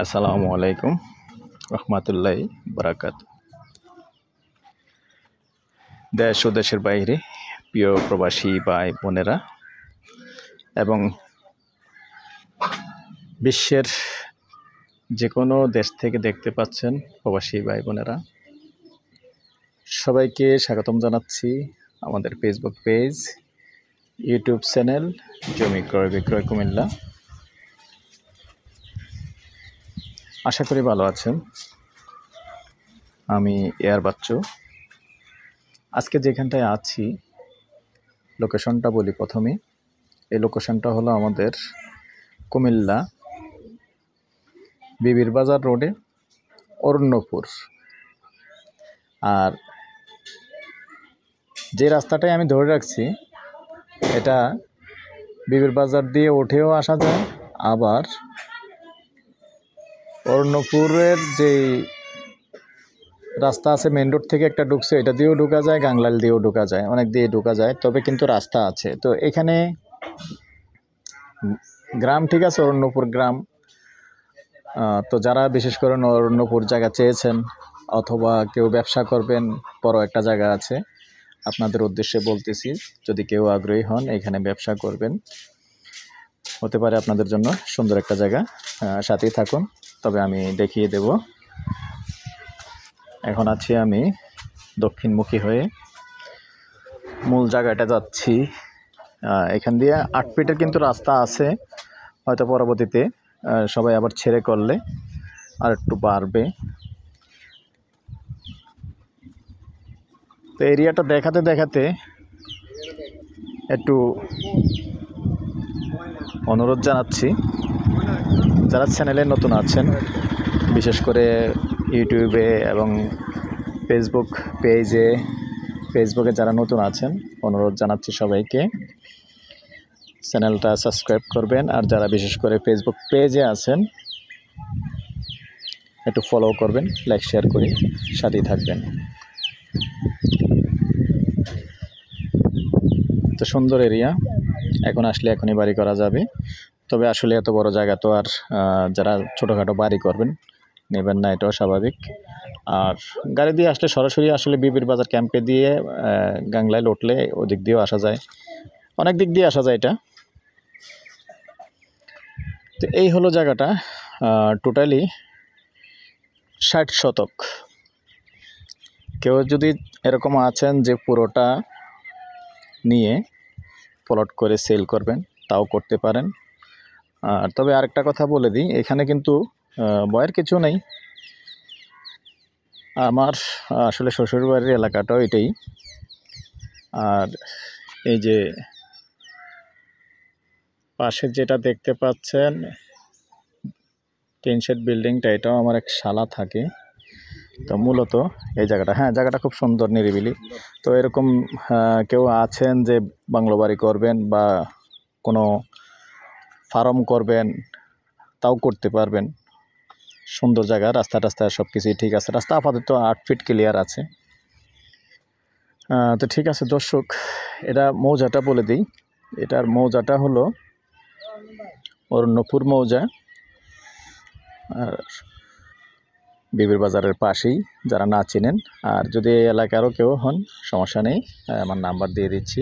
আসসালামু আলাইকুম রহমতুল্লাহি বারাকাত। দেশ ও দেশের বাইরে প্রিয় প্রবাসী ভাই বোনেরা এবং বিশ্বের যে কোনো দেশ থেকে দেখতে পাচ্ছেন প্রবাসী ভাই বোনেরা, সবাইকে স্বাগতম জানাচ্ছি আমাদের ফেসবুক পেজ, ইউটিউব চ্যানেল জমি ক্রয় বিক্রয় কুমিল্লা। আশা করি ভালো আছেন। আমি এয়ার বাচ্চু। আজকে যেখানটায় আছি লোকেশনটা বলি প্রথমে। এই লোকেশনটা হলো আমাদের কুমিল্লা বিবির বাজার রোডে অরণ্যপুর। আর যে রাস্তাটাই আমি ধরে রাখছি এটা বিবির বাজার দিয়ে উঠেও আসা যায়, আবার অরণ্যপুরের যে রাস্তা আছে মেন রোড থেকে একটা ঢুকছে এটা দিয়েও ঢোকা যায়, গাংলাল দিয়েও ঢোকা যায়, অনেক দিয়ে ঢোকা যায়, তবে কিন্তু রাস্তা আছে। তো এখানে গ্রাম ঠিক আছে, অরণ্যপুর গ্রাম। তো যারা বিশেষ করে অরণ্যপুর জায়গা চেয়েছেন অথবা কেউ ব্যবসা করবেন, বড় একটা জায়গা আছে, আপনাদের উদ্দেশ্যে বলতেছি, যদি কেউ আগ্রহী হন এখানে ব্যবসা করবেন, হতে পারে আপনাদের জন্য সুন্দর একটা জায়গা। সাথেই থাকুন, তবে আমি দেখিয়ে দেব। এখন আছি আমি দক্ষিণমুখী হয়ে মূল জায়গাটা যাচ্ছি। এখান দিয়ে 8 ফিটের কিন্তু রাস্তা আছে, হয়তো পরবর্তীতে সবাই আবার ছেড়ে করলে আর একটু বাড়বে। তো এরিয়াটা দেখাতে দেখাতে একটু অনুরোধ জানাচ্ছি, যারা চ্যানেলে নতুন আছেন, বিশেষ করে ইউটিউবে এবং ফেসবুক পেজে, ফেসবুকে যারা নতুন আছেন, অনুরোধ জানাচ্ছি সবাইকে চ্যানেলটা সাবস্ক্রাইব করবেন। আর যারা বিশেষ করে ফেসবুক পেজে আছেন একটু ফলো করবেন, লাইক শেয়ার করে সাথেই থাকবেন। তো সুন্দর এরিয়া, এখন আসলে এখনই বাড়ি করা যাবে, তবে আসলে এত বড় জায়গা তো আর যারা ছোটোখাটো বাড়ি করবেন নেবেন না, এটাও স্বাভাবিক। আর গাড়ি দিয়ে আসলে সরাসরি আসলে বিবির বাজার ক্যাম্পে দিয়ে গাংলায় উঠলে ওদিক দিয়েও আসা যায়, অনেক দিক দিয়ে আসা যায় এটা। তো এই হলো জায়গাটা, টোটালি 60 শতক। কেউ যদি এরকম আছেন যে পুরোটা নিয়ে প্লট করে সেল করবেন, তাও করতে পারেন। তবে আরেকটা কথা বলে দিই, এখানে কিন্তু ভয়ের কিছু নেই। আমার আসলে শ্বশুরবাড়ির এলাকাটাও এটাই। আর এই যে পাশে যেটা দেখতে পাচ্ছেন টিন শেড বিল্ডিংটা, এটাও আমার এক শালা থাকে। তো মূলত এই জায়গাটা, জায়গাটা খুব সুন্দর, নিরিবিলি। তো এরকম কেউ আছেন যে বাংলো বাড়ি করবেন বা কোনো ফার্ম করবেন, তাও করতে পারবেন। সুন্দর জায়গা, রাস্তা টাস্তা সব কিছুই ঠিক আছে। রাস্তা আপাতত 8 ফিট ক্লিয়ার আছে। তো ঠিক আছে দর্শক, এটা মৌজাটা বলে দিই। এটার মৌজাটা হলো অরণ্যপুর মৌজা, আর বিবির বাজারের পাশেই, যারা না চিনেন। আর যদি এই এলাকারও কেউ হন সমস্যা নেই, আমার নাম্বার দিয়ে দিচ্ছি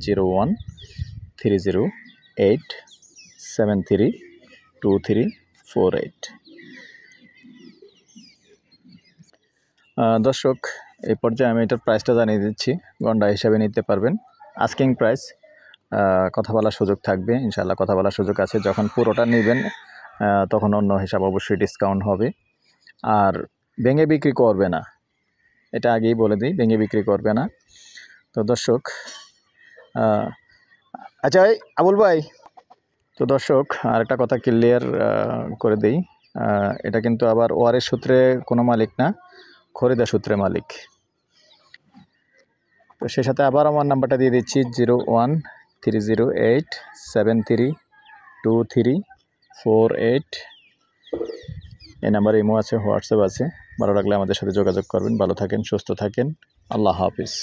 0130873234 দর্শক, এই পর্যায়ে আমি এটার প্রাইসটা জানিয়ে দিচ্ছি, গন্ডা হিসাবে নিতে পারবেন। আস্কিং প্রাইস, কথা বলার সুযোগ থাকবে, ইনশাল্লাহ কথা বলার সুযোগ আছে। যখন পুরোটা নেবেন তখন অন্য হিসাব অবশ্যই ডিসকাউন্ট হবে। আর ভেঙে বিক্রি করবে না, এটা আগেই বলে দিই, ভেঙে বিক্রি করবে না। তো দর্শক, আচ্ছা আবুল ভাই, তো দর্শক আরেকটা কথা ক্লিয়ার করে দিই, এটা কিন্তু আবার ওয়ারের সূত্রে কোনো মালিক না, খরিদার সূত্রে মালিক। তো সেই সাথে আবার আমার নাম্বারটা দিয়ে দিচ্ছি 0130873234। এই নাম্বারে ইমো আছে, হোয়াটসঅ্যাপ আছে। ভালো লাগলে আমাদের সাথে যোগাযোগ করবেন। ভালো থাকেন, সুস্থ থাকেন। আল্লাহ হাফিজ।